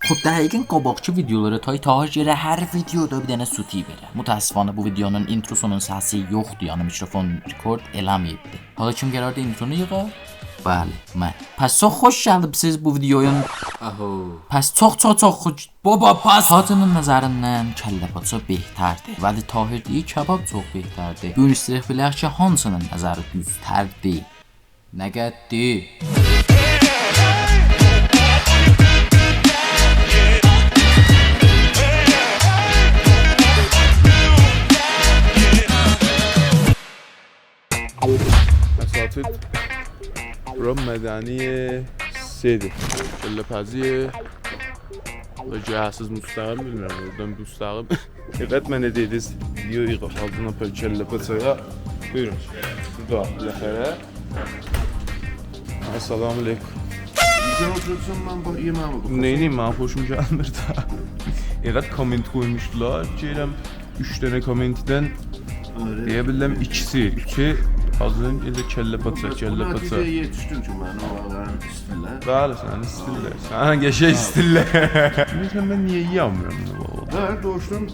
Xod dəqiqən qabaqçı videolara Tahir yerə hər videoda bir dənə suti verə. Mütəəssifانه bu videonun introsunun səsi yoxdur, yəni mikrofon rekord eləməyibdi. Hala kim qərardı intronu yığa? Bəli, mən. Pəs çox xoş gəldiniz bu videoyun. Pəs çox xoş. Baba pas. Hatının nəzərindən kəllə paça behterdir. Vəli Tahir deyir kebab çox behterdir. Bu istəyək bilər ki, hansının nəzəri düztərdir? Nə qəddi? اساتید برام مدنی سیده کله پزیه و جهسز مستقیم bilmiyorum oradan müstaqim evet mənə dediniz video yığıb altına pəl kelle pazaya buyurun burada ləhərə assalamu aleykum Sen oturursan ben yemeğe bakıyorum. neyniyim mən xoşum gəlmir da evet komment koymuşdular deyirəm 3 dənə kommentdən deyə bildim ikisi 3'ü Hazırın elə kəllə paça, kəllə Bu paça. nəticəyə yetişdin ki, mən oğlanların istillər. Bəli, sənin istillər. Sənin qəşəng istillər. Bilmirəm mən niyə yiyamıram bu arada. Hə, doğuşdan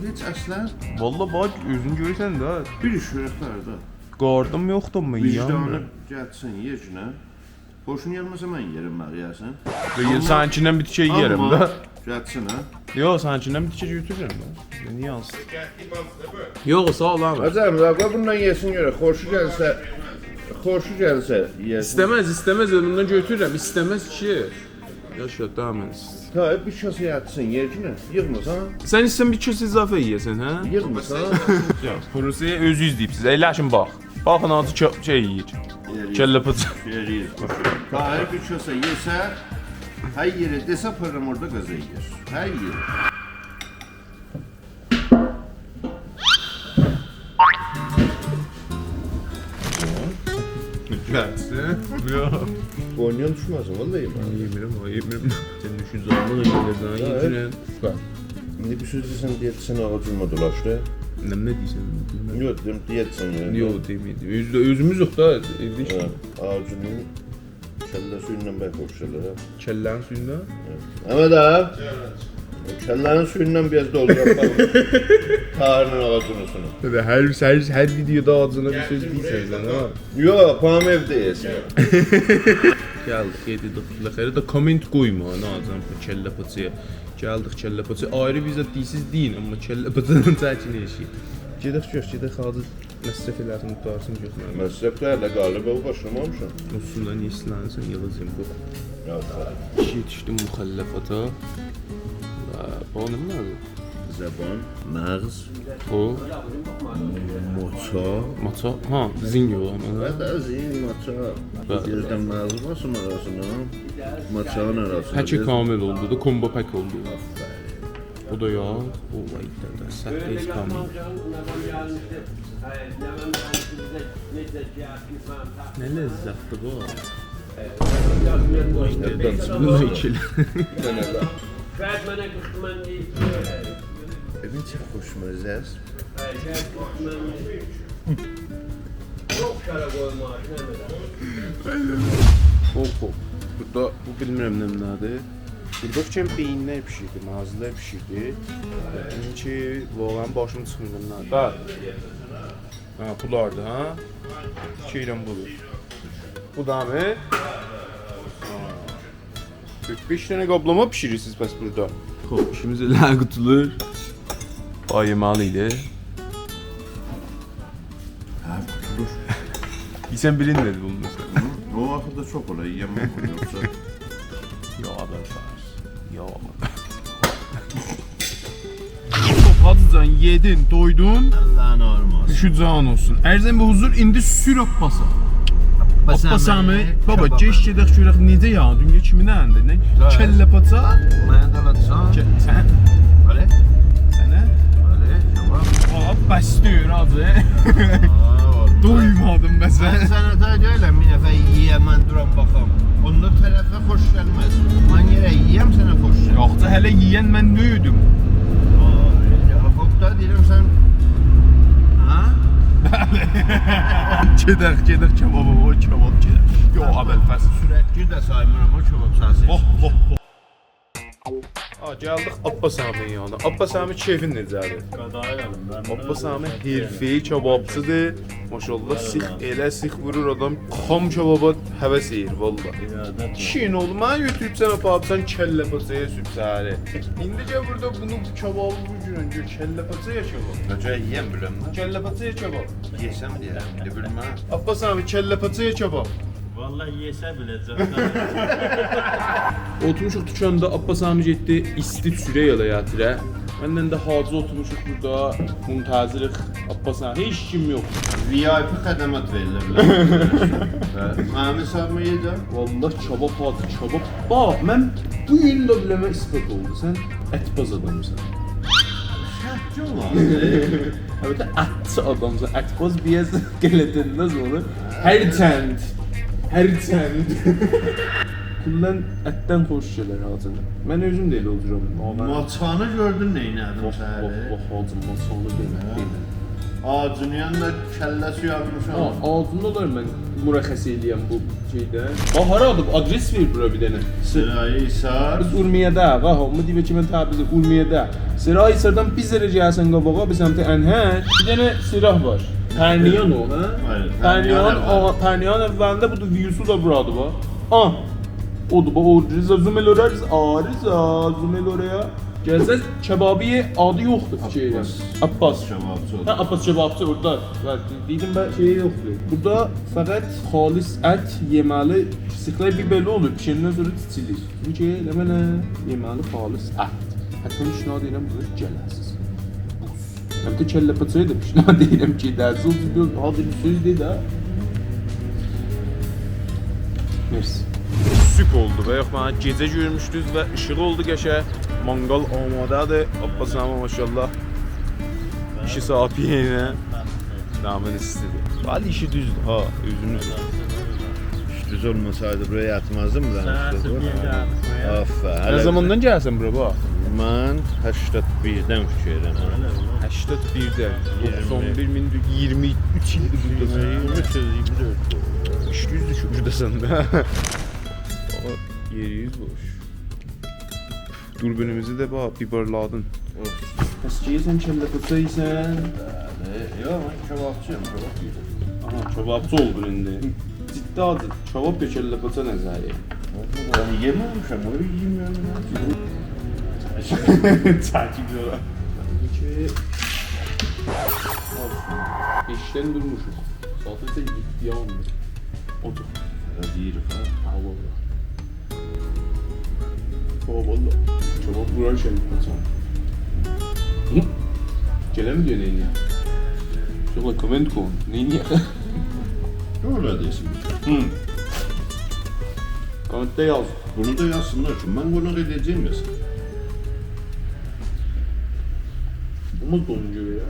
heç əslən Valla bax özün görürsən də. bir iş görəklər də. Qardım yoxdur mən Vicdanı yiyamıram. gəlsin yecinə. Boşun gəlməsə mən yerim məğiyəsən. Və sənkindən bir tikə yeyərəm də. Gəlsin hə. Yox, sənkindən bir tikə götürürəm də. Niyə alsın? Yox, sağ ol abi. Azam, bax bundan yesin görə, xoşu gəlsə yesin. İstəməz önümdən götürürəm. İstəməz ki. Yaşa, damen. Ta bir kəsə yatsın yecinə. Yığmısan? Sən istəsən bir kəsə izafə yeyəsən, hə? Yığmısan? Yox, Prusiyaya özünüz deyibsiz. Əyləşin bax. Baxın hansı şey yeyir. Kəllə paça. Yeriyiz. Ta bir kəsə yesə, hər yeri desə pırım orada qazı yiyir. Hər yeri. Gəlsin. Yox. Boynun düşməsin, vallahi yemirəm. Yemirim. Senin düşünce olmadı gelirden yedirin. İndi bir söz desən, deyətsən ağacıma dolaşdı. Ne diysen? Yox, deyətsən ya. Yok demeydim. Özümüz yok da evde işte. Ağacının kəllə suyundan bəlkə xoşlayırlar ha. Kellen suyunda. Ama da kəllənin suyundan biraz dolduraq bax. Tarının ağacının suyunu. Tabii her videoda ağzına bir söz değilsen sen ha. Yox, pam evdə yesin. Geldik yedik. Lexeri de comment koyma ne ağzına bu kelle paçaya. Geldik kelle paçaya. Ayrı bize değilsiz değil ama kelle paçanın çəkini yaşayır. Gedik hazır məsrəf eləsin tutarsın götürməm. Məsrəflərlə qaliba başlamamışam. Üstünden yeslənsin yığızım bu. Yox, Yetişdim müxəllafata. Bu ne lazım? zəban, məğz, O moça. maça. Ha, zingi olan. Hətta zin, moça. Birdən məğz basın arasına. Moçanın arasına. Peki kamil oldu da combo pack oldu. O da ya. O vayda da səhv kamil. Ne lezzetli bu. Bu ikili. Bebin çox xoşmazəs. Hop. Burada bu bilmirəm nədir. Burada kim beyinlər pişirdi, mazilər pişirdi. Çünki voğan başım çıxmır bunlar. Bax. Ha, bulardı ha. Fikirəm budur. Bu da mı? 45 dənə qablama pişirirsiniz bəs burada. Xoş, işimiz elə qutulur. Ayımalıydı. Hə, tutulur. Sən bilinmədi bunu məsələn. O vaxtda çox ola, yiyəməm bunu yoxsa. Ya ben fars. Ya Hadi yedin, doydun. Allah'ın arması. Şu can olsun. Erzən bir huzur indi sür Abbasa. Abbasami. Baba geç gedək görək necə ya? Dünya kimin əlində? Nə? Kəllə paça. Mənə də alacaqsan. Sən. Bəli. Sənə. Bəli, tamam. Aa, bəstəyir acı. Doymadım Mən məsələn. sənə də deyiləm, bir dəfə yiyəm, mən duram baxam. Onda tərəfə xoş gəlməz. Mən yerə yiyəm, sənə xoş gəlir. Yoxsa hələ yeyən mən döyüdüm. Hopda deyirəm sən... Ha? Gedək kebaba, o kebab gedək. Yox, əvvəl fəs. Sürətgir də saymıram, o kebab sası. Oh. Geldik Abbas Əmin yanına. Abbas Əmin keyfin necədir? Qadayalım ben. Abbas Əmin hirfi kebabçıdır. Maşallah six elə six vurur adam. Xam kebaba həvəs edir valla. Çin oldu. Mən götürüb sənə papsan kəllə paçaya süt səhəri. İndi gəl burada bunu bu kebabı bu cürün gör kəllə paçaya kebab. Necə yeyəm biləm mən. Kəllə paçaya kebab. Yesəm deyərəm, indi bilməm. Abbas Əmin kəllə paçaya kebab. Vallahi yese bileceğim. Oturmuşuq dükanda Abbas Əmi getdi isti sürə yalayatırə. Məndən də hacı oturmuşuq burada muntazırıq Abbas Əmi. Heç kim yox. VIP xədəmət verirlər. Mənim hesabıma yeyəcəm. Vallahi kebab hacı kebab. Bax mən bu gün də biləmə ispat oldu. Sən ətbaz adamsan. Şəhətçi olmaz. Əlbəttə ətçi adamsan. Ətbaz biraz qələtəndəz olur. Hər çənd. Kullan ətdən xoş şeylər hacını. Mən özüm də elə oluram. Maçanı gördün neynədim səhəri? Hacım maçanı demək. Ağacın yanında kəlləsi yazmışam. Ağzımda da mən mürəxəs eləyəm bu şeydə. Bax haradır? Adres ver bura bir dənə. Sırayı İsar. Biz Urmiyədə, hamı deyir ki mən təbrizə Urmiyədə. Sırayı İsardan biz də gəlsən qabağa, biz səmtə Ənhər. Bir dənə sirah var. Pərniyan o, hə? Hayır, Pərniyan əvvəlində budur, virusu da buradır bax. Odur bax, o Riza Zumel oraya, Zumel oraya. Gəlsəz, kebabiye adı yoxdur fikirlə. Abbas. Kebabçı Ha, Abbas kebabçı orada. Dedim ben şey yoxdur. Burada fəqət xalis ət yeməli, sıxlar bir belə olur, pişəndən sonra çiçilir. Çünki eləmənə yeməli xalis ət. Hətta şuna deyirəm, bunu gələsiz. Hətta kəllə paçaya da şuna deyirəm ki, dərsi olsun, hazır bir söz deyil ha. Mersi. Süp oldu və yox, mənə gecə görmüşdünüz və işıq oldu qəşə. Mangal amadədir. Abbas Əmi maşallah. 2 saat yeyinə. Damın istidir. Vali işi düzdür ha, özünüz. Düz olmasaydı buraya yatmazdım da. Ne zamandan gəlsən bura bax? Mən 81-dən fikirəm. 81'den 91.023 ildir buradasın. 24. İş düzdür şu buradasın da. Yeriyiz boş. Dürbünümüzü də bax biberladın. Bəs yeyirsən kəllə paça yeyirsən? Yox, mən kebabçıyam, kebab yeyirəm. Aha, kebabçı oldun indi. Ciddi adı, kebab ya kəllə paça nəzəri. Ben yememişim, öyle yemiyorum. Takip yola. İşten durmuşuz. Zaten sen gitti yandı. Otur. Yiyirəm. Ha valla. Valla. Kebap vurar kəllə paça. Gələ mi diyor neyin ya? Şöyle koment koyun. Neyin ya? Öyle desin. Komentte yaz. Bunu da yazsınlar ki ben bunu edeceğim mesela. Olmaz donunca ya.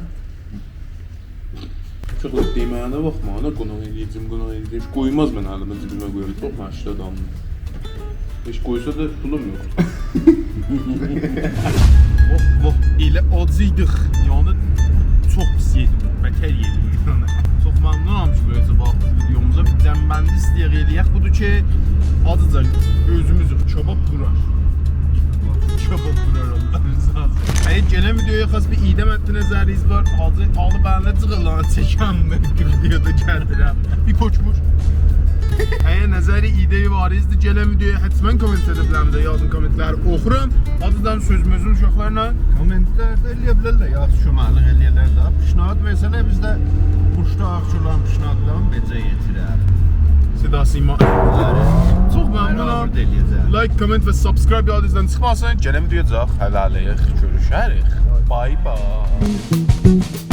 Çok demeyene bakma, ana konak edeceğim. Hiç koymaz ben halime cebime koyarım. Çok maaşlı adamım. Hiç koysa da pulum yok. Vah elə acıydık. Yani çok pis yedim. Beter yedim yani. Çok memnunum ki böylece baxdıq videomuza. Bir cəmbəndi istəyək eləyək. Budur ki, adıca gözümüz kebab vurar. Kebab vurar Allah rızası. Hayır, gələn videoya xas bir idə mətni nəzəriyiz var. Alı bənlə cığırlanı çəkənmi videoda gəldirəm. Bir poçmur. Əgər nəzəri ideyi var izdir, gələn videoya həttəmən komment edə biləmizə, yazın kommentləri oxuram. Adıdan sözümüzün uşaqlarla. Kommentlərdə eləyə yazı şumarlıq eləyərlər də. Pişnad versələr biz də quşda ağçılan pişnadlarını becə yetirər. Seda Sima. Çox məmnunam. Like, comment və subscribe yadınızdan çıxmasın. Gələn videoya çıxaq, hələlik görüşərik. Bye bye.